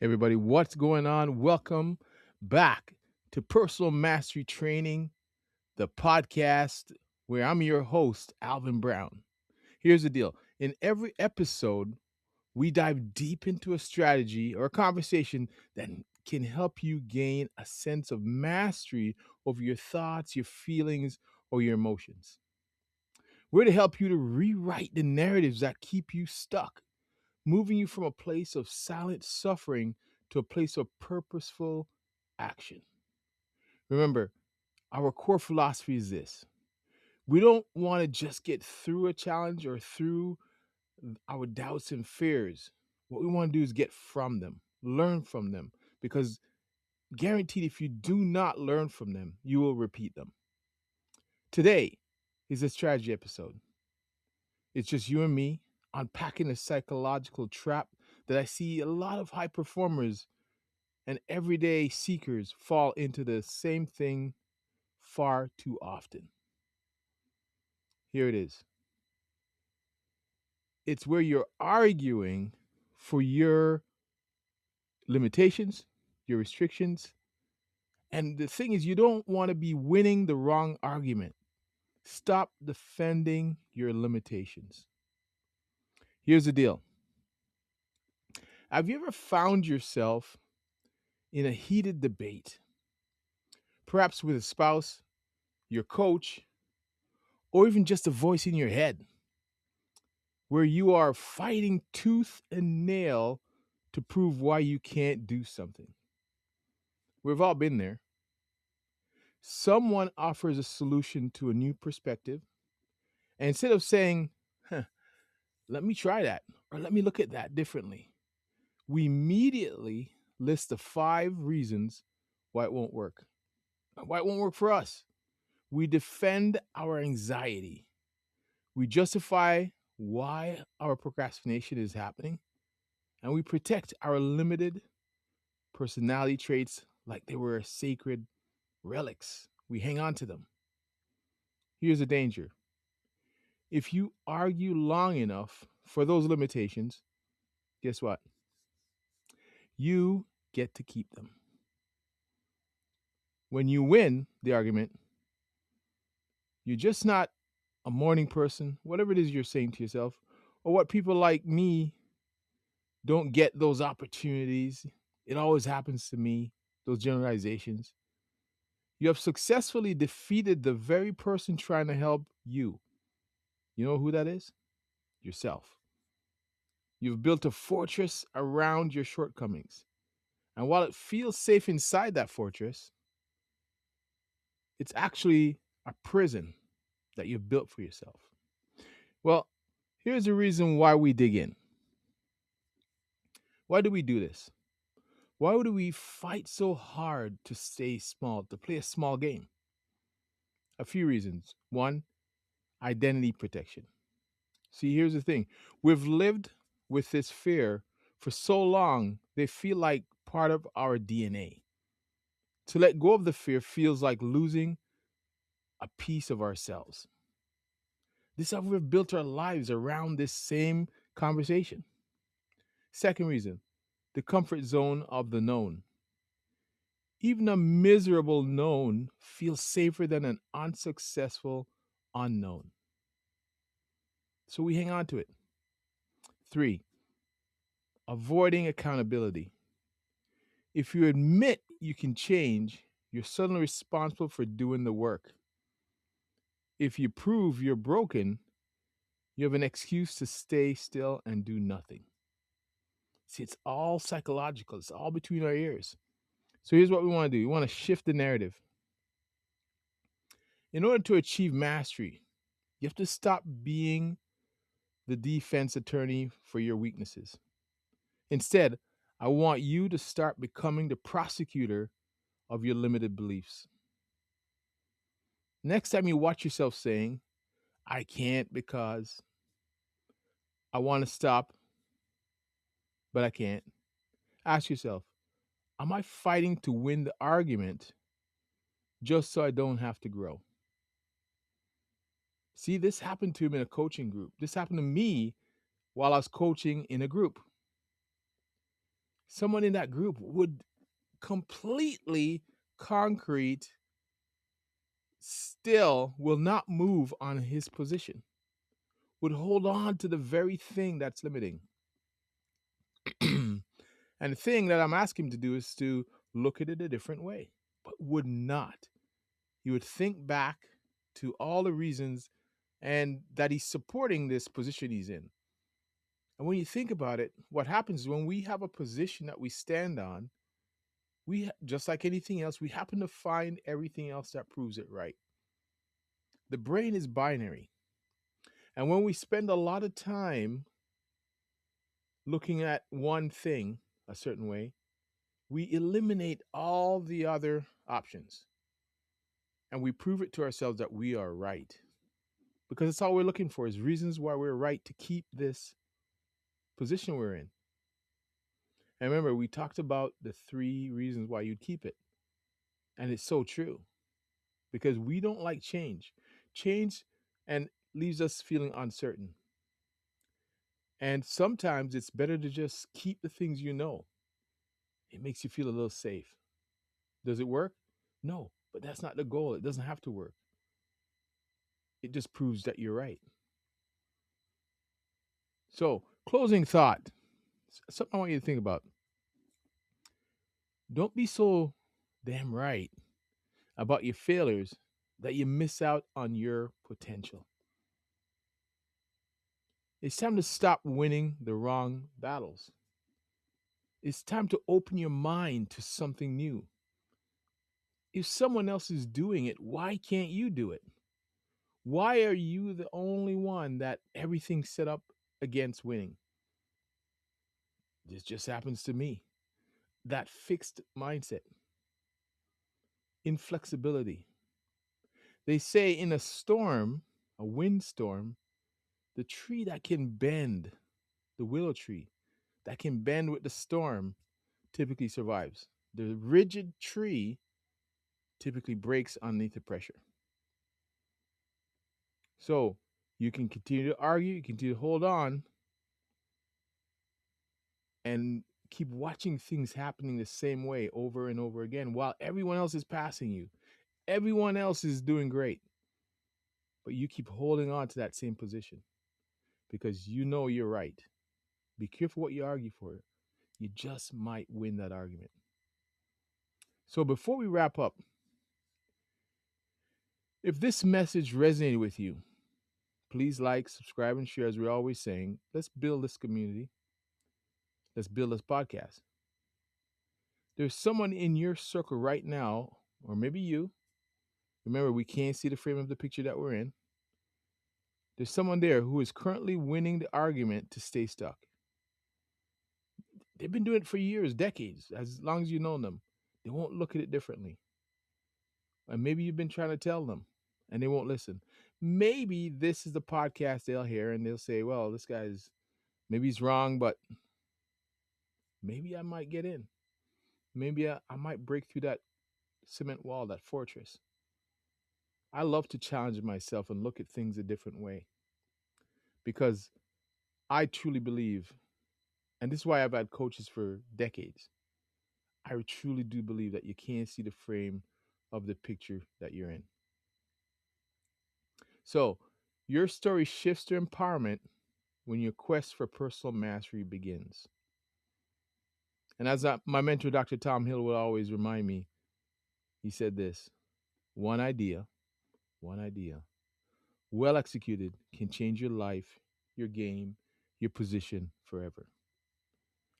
Everybody, what's going on? Welcome back to Personal Mastery Training, the podcast where I'm your host, Alvin Brown. Here's the deal: in every episode, we dive deep into a strategy or a conversation that can help you gain a sense of mastery over your thoughts, your feelings, or your emotions. We're to help you to rewrite the narratives that keep you stuck, moving you from a place of silent suffering to a place of purposeful action. Remember, our core philosophy is this: we don't want to just get through a challenge or through our doubts and fears. What we want to do is get from them, learn from them, because guaranteed, if you do not learn from them, you will repeat them. Today is a strategy episode. It's just you and me unpacking a psychological trap that I see a lot of high performers and everyday seekers fall into the same thing far too often. Here it is: it's where you're arguing for your limitations, your restrictions. And the thing is, you don't want to be winning the wrong argument. Stop defending your limitations. Here's the deal: have you ever found yourself in a heated debate, perhaps with a spouse, your coach, or even just a voice in your head, where you are fighting tooth and nail to prove why you can't do something? We've all been there. Someone offers a solution to a new perspective, and instead of saying, huh, let me try that, or let me look at that differently, we immediately list the 5 reasons why it won't work, why it won't work for us. We defend our anxiety. We justify why our procrastination is happening, and we protect our limited personality traits like they were sacred relics. We hang on to them. Here's the danger: if you argue long enough for those limitations, guess what? You get to keep them. When you win the argument, you're just not a morning person, whatever it is you're saying to yourself, or what people like me don't get those opportunities. It always happens to me, those generalizations. You have successfully defeated the very person trying to help you. You know who that is? Yourself. You've built a fortress around your shortcomings. And while it feels safe inside that fortress, it's actually a prison that you've built for yourself. Well, here's the reason why we dig in. Why do we do this? Why do we fight so hard to stay small, to play a small game? A few reasons. One, identity protection. See, here's the thing: we've lived with this fear for so long, they feel like part of our DNA. To let go of the fear feels like losing a piece of ourselves. This is how we've built our lives around this same conversation. Second reason, the comfort zone of the known. Even a miserable known feels safer than an unsuccessful unknown. So we hang on to it. Three, avoiding accountability. If you admit you can change, you're suddenly responsible for doing the work. If you prove you're broken, you have an excuse to stay still and do nothing. See, it's all psychological, it's all between our ears. So here's what we want to do: we want to shift the narrative. In order to achieve mastery, you have to stop being the defense attorney for your weaknesses. Instead, I want you to start becoming the prosecutor of your limited beliefs. Next time you watch yourself saying, I can't because I want to stop, but I can't, ask yourself, am I fighting to win the argument just so I don't have to grow? See, this happened to me in a coaching group. This happened to me while I was coaching in a group. Someone in that group would completely concrete, still will not move on his position, would hold on to the very thing that's limiting. And the thing that I'm asking him to do is to look at it a different way, but would not. He would think back to all the reasons and that he's supporting this position he's in. And when you think about it, what happens is when we have a position that we stand on, just like anything else, we happen to find everything else that proves it right. The brain is binary. And when we spend a lot of time looking at one thing a certain way, we eliminate all the other options and we prove it to ourselves that we are right. Because it's all we're looking for is reasons why we're right to keep this position we're in. And remember, we talked about the 3 reasons why you'd keep it. And it's so true because we don't like change. Change and leaves us feeling uncertain. And sometimes it's better to just keep the things you know. It makes you feel a little safe. Does it work? No, but that's not the goal. It doesn't have to work. It just proves that you're right. So, closing thought, something I want you to think about. Don't be so damn right about your failures that you miss out on your potential. It's time to stop winning the wrong battles. It's time to open your mind to something new. If someone else is doing it, why can't you do it? Why are you the only one that everything's set up against winning? This just happens to me. That fixed mindset, inflexibility. They say in a storm, a windstorm, the tree that can bend, the willow tree that can bend with the storm, typically survives. The rigid tree typically breaks underneath the pressure. So you can continue to argue, you continue to hold on, and keep watching things happening the same way over and over again while everyone else is passing you. Everyone else is doing great, but you keep holding on to that same position because you know you're right. Be careful what you argue for. You just might win that argument. So before we wrap up, if this message resonated with you, please like, subscribe, and share. As we're always saying, let's build this community. Let's build this podcast. There's someone in your circle right now, or maybe you. Remember, we can't see the frame of the picture that we're in. There's someone there who is currently winning the argument to stay stuck. They've been doing it for years, decades, as long as you know them. They won't look at it differently. And maybe you've been trying to tell them and they won't listen. Maybe this is the podcast they'll hear and they'll say, well, this guy's, maybe he's wrong, but maybe I might get in. Maybe I might break through that cement wall, that fortress. I love to challenge myself and look at things a different way because I truly believe, and this is why I've had coaches for decades. I truly do believe that you can't see the frame of the picture that you're in. So, your story shifts to empowerment when your quest for personal mastery begins. And as my mentor, Dr. Tom Hill, will always remind me, he said this: one idea, well executed, can change your life, your game, your position forever.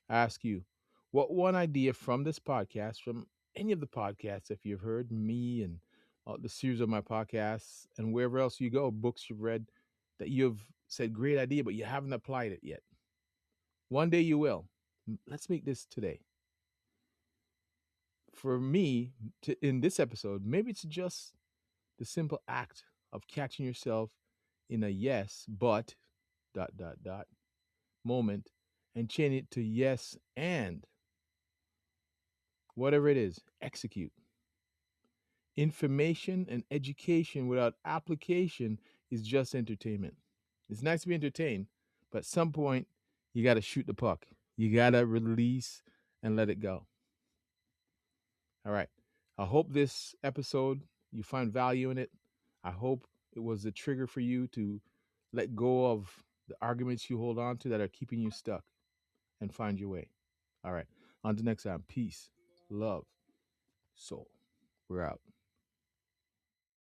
I ask you, what one idea from this podcast, from any of the podcasts, if you've heard me and the series of my podcasts and wherever else you go, books you've read, that you've said, great idea, but you haven't applied it yet? One day you will. Let's make this today. For me, in this episode, maybe it's just the simple act of catching yourself in a yes, but, dot, dot, dot, moment and change it to yes and whatever it is, execute. Information and education without application is just entertainment. It's nice to be entertained, but at some point, you got to shoot the puck. You got to release and let it go. All right. I hope this episode you find value in it. I hope it was a trigger for you to let go of the arguments you hold on to that are keeping you stuck and find your way. All right. On to next time. Peace, love, soul. We're out.